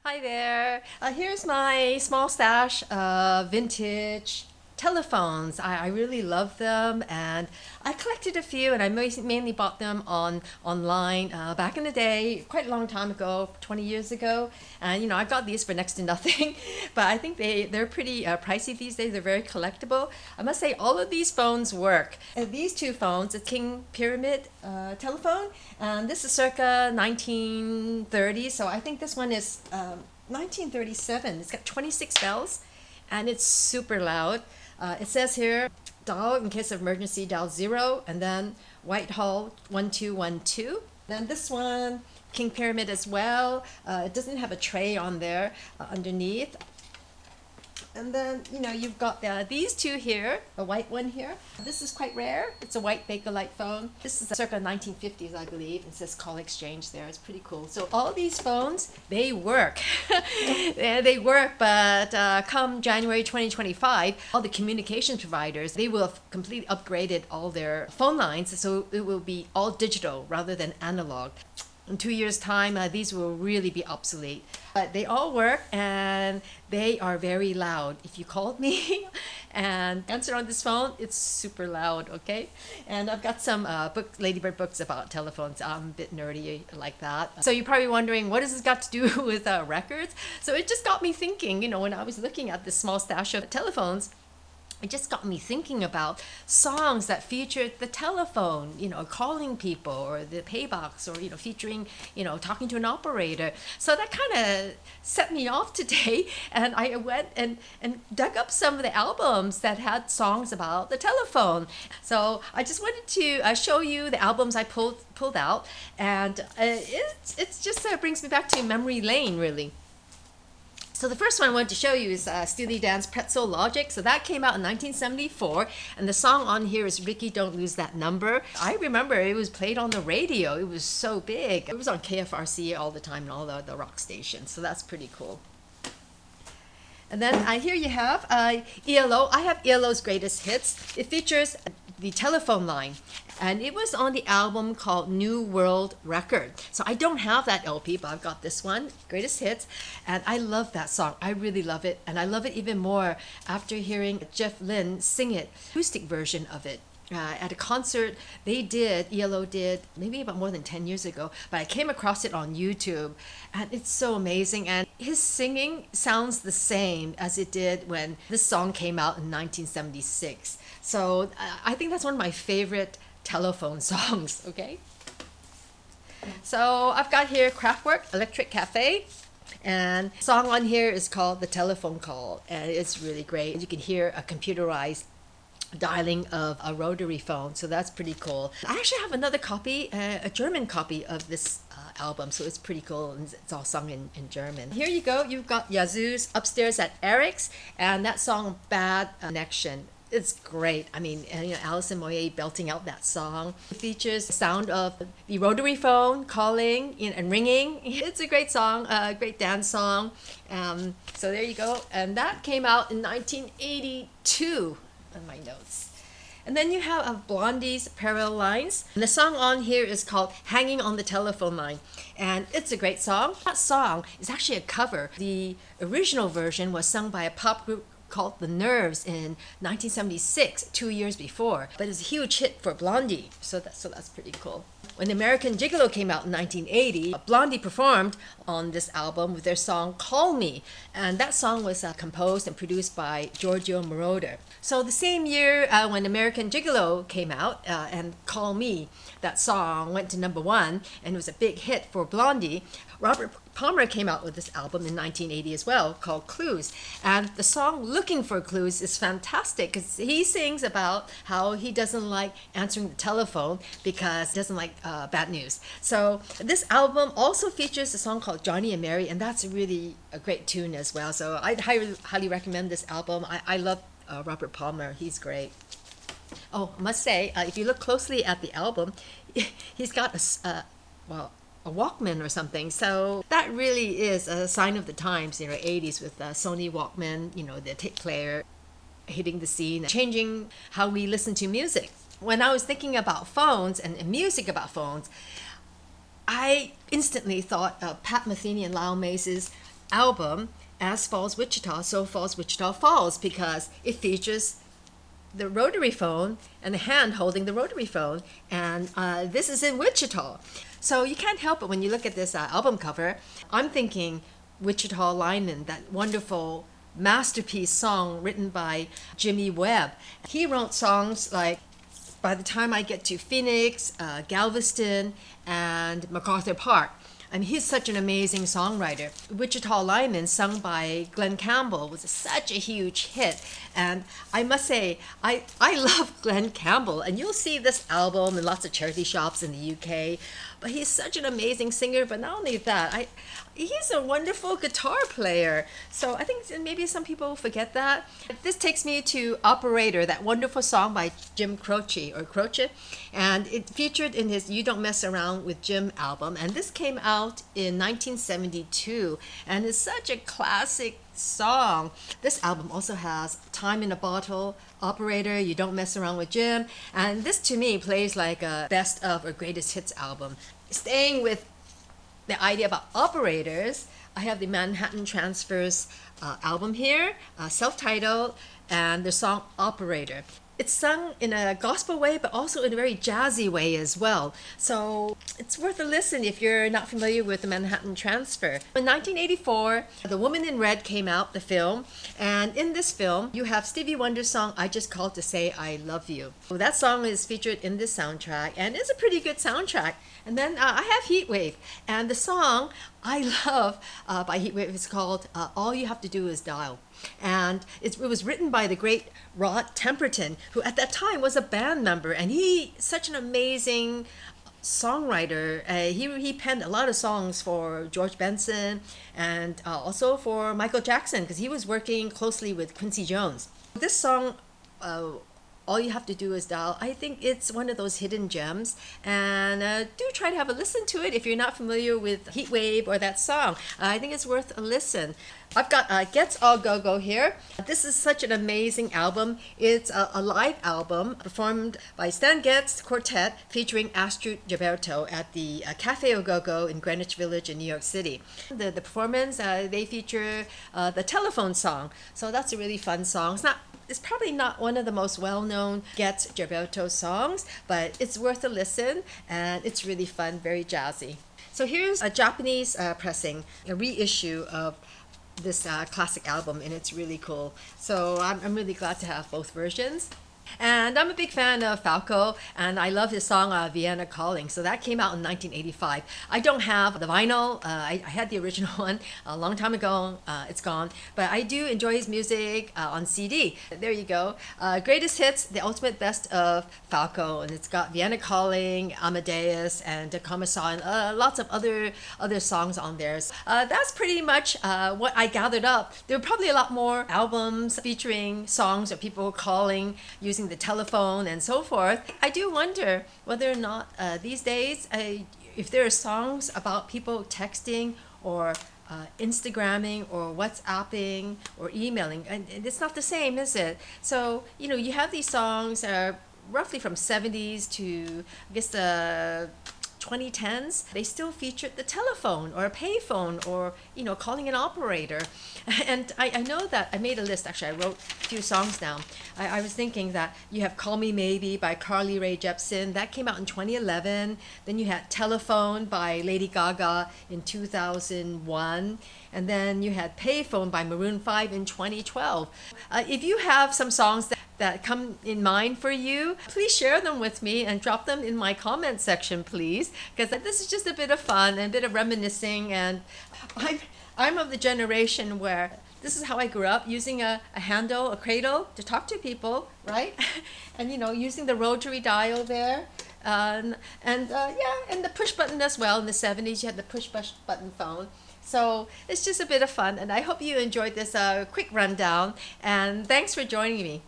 Hi there. Here's my small stash of vintage telephones. I really love them, and I collected a few, and I mainly bought them online back in the day, quite a long time ago, 20 years ago. And I got these for next to nothing, but I think they're pretty pricey these days. They're very collectible. I must say, all of these phones work. These two phones, a King Pyramid telephone, and this is circa 1930, so I think this one is 1937. It's got 26 bells, and it's super loud. It says here, dial in case of emergency, dial 0, and then Whitehall 1212. Then this one, King Pyramid as well. It doesn't have a tray on there underneath. And then, you've got these two here, a white one here. This is quite rare. It's a white Bakelite phone. This is circa 1950s, I believe. It says call exchange there. It's pretty cool. So all these phones, they work. Yeah, they work, but come January 2025, all the communications providers, they will have completely upgraded all their phone lines. So it will be all digital rather than analog. In 2 years' time, these will really be obsolete. But they all work, and they are very loud. If you called me and answered on this phone, it's super loud, okay? And I've got some Ladybird books about telephones. I'm a bit nerdy like that. So you're probably wondering, what has this got to do with records? So it just got me thinking, when I was looking at this small stash of telephones, it just got me thinking about songs that featured the telephone, calling people, or the pay box, or, featuring, talking to an operator. So that kind of set me off today. And I went and dug up some of the albums that had songs about the telephone. So I just wanted to show you the albums I pulled out. And it's just brings me back to memory lane, really. So the first one I wanted to show you is Steely Dan's Pretzel Logic. So that came out in 1974, and the song on here is Ricky Don't Lose That Number. I remember it was played on the radio. It was so big. It was on KFRC all the time and all the rock stations, so that's pretty cool. And then here you have ELO. I have ELO's Greatest Hits. It features the telephone line, and it was on the album called New World Record. So I don't have that LP, but I've got this one, Greatest Hits, and I love that song. I really love it, and I love it even more after hearing Jeff Lynne sing it, acoustic version of it. At a concert ELO did maybe about more than 10 years ago, but I came across it on YouTube, and it's so amazing, and his singing sounds the same as it did when this song came out in 1976. So I think that's one of my favorite telephone songs, okay? So I've got here Kraftwerk, Electric Cafe, and the song on here is called The Telephone Call, and it's really great. You can hear a computerized dialing of a rotary phone, so that's pretty cool. I actually have another copy, a German copy of this album, so it's pretty cool, and it's all sung in German. Here you go, you've got Yazoo's Upstairs at Eric's, and that song Bad Connection. It's great. I mean, Alison Moyet belting out that song. It features the sound of the rotary phone calling and ringing. It's a great song, a great dance song. So there you go. And that came out in 1982 on my notes. And then you have Blondie's Parallel Lines. And the song on here is called Hanging on the Telephone Line. And it's a great song. That song is actually a cover. The original version was sung by a pop group called The Nerves in 1976, 2 years before. But it's a huge hit for Blondie, so that's pretty cool. When American Gigolo came out in 1980, Blondie performed on this album with their song Call Me, and that song was composed and produced by Giorgio Moroder. So the same year when American Gigolo came out and Call Me, that song went to #1 and it was a big hit for Blondie, Robert Palmer came out with this album in 1980 as well, called Clues. And the song Looking for Clues is fantastic because he sings about how he doesn't like answering the telephone because he doesn't like bad news. So this album also features a song called Johnny and Mary, and that's really a great tune as well. So I'd highly recommend this album. I love Robert Palmer. He's great. Oh, I must say, if you look closely at the album, he's got a Walkman or something. So that really is a sign of the times, 80s with Sony Walkman, the tape player hitting the scene, changing how we listen to music. When I was thinking about phones and music about phones, I instantly thought of Pat Metheny and Lyle Mace's album, As Falls Wichita, So Falls Wichita Falls, because it features the rotary phone and the hand holding the rotary phone, and this is in Wichita. So you can't help it when you look at this album cover. I'm thinking Wichita Lineman, that wonderful masterpiece song written by Jimmy Webb. He wrote songs like By the Time I Get to Phoenix, Galveston, and MacArthur Park. I mean, he's such an amazing songwriter. Wichita Lineman, sung by Glenn Campbell, was such a huge hit. And I must say, I love Glenn Campbell. And you'll see this album in lots of charity shops in the UK. But he's such an amazing singer. But not only that, he's a wonderful guitar player. So I think maybe some people forget that. This takes me to Operator, that wonderful song by Jim Croce, and it featured in his You Don't Mess Around with Jim album. And this came out in 1972, and it's such a classic song. This album also has Time in a Bottle, Operator, You Don't Mess Around with Jim, and this to me plays like a best of or greatest hits album. Staying with the idea about operators, I have the Manhattan Transfers album here, self-titled, and the song Operator. It's sung in a gospel way, but also in a very jazzy way as well. So it's worth a listen if you're not familiar with the Manhattan Transfer. In 1984, The Woman in Red came out, the film. And in this film, you have Stevie Wonder's song, I Just Called to Say I Love You. So that song is featured in this soundtrack, and it's a pretty good soundtrack. And then I have Heatwave, and the song I love by Heatwave is called All You Have to Do Is Dial. And it was written by the great Rod Temperton, who at that time was a band member, and he's such an amazing songwriter. He penned a lot of songs for George Benson and also for Michael Jackson, because he was working closely with Quincy Jones. This song, All You Have to Do Is Dial, I think it's one of those hidden gems, and do try to have a listen to it if you're not familiar with Heatwave or that song. I think it's worth a listen. I've got Gets All Go-Go here. This is such an amazing album. It's a live album performed by Stan Getz Quartet featuring Astrid Gilberto at the Cafe Au Go-Go in Greenwich Village in New York City. The performance, they feature the telephone song. So that's a really fun song. It's probably not one of the most well-known Getz Gilberto songs, but it's worth a listen, and it's really fun, very jazzy. So here's a Japanese pressing, a reissue of this classic album, and it's really cool. So I'm really glad to have both versions. And I'm a big fan of Falco, and I love his song Vienna Calling. So that came out in 1985. I don't have the vinyl. I had the original one a long time ago. It's gone. But I do enjoy his music on CD. There you go. Greatest Hits, the ultimate best of Falco. And it's got Vienna Calling, Amadeus, and Komasaw, and lots of other songs on there. So, that's pretty much what I gathered up. There were probably a lot more albums featuring songs of people calling, using the telephone and so forth. I do wonder whether or not these days, if there are songs about people texting or Instagramming or WhatsApping or emailing, and it's not the same, is it? So, you have these songs roughly from 70s to, I guess, the 2010s, they still featured the telephone or a payphone or, calling an operator. And I know that I made a list, actually, I wrote a few songs down. I was thinking that you have Call Me Maybe by Carly Rae Jepsen, that came out in 2011. Then you had Telephone by Lady Gaga in 2001. And then you had Payphone by Maroon 5 in 2012. If you have some songs that come in mind for you, please share them with me and drop them in my comment section, please, because this is just a bit of fun and a bit of reminiscing. And I'm of the generation where this is how I grew up, using a handle, a cradle to talk to people, right? And using the rotary dial there. And the push button as well. In the 70s, you had the push button phone. So it's just a bit of fun, and I hope you enjoyed this quick rundown, and thanks for joining me.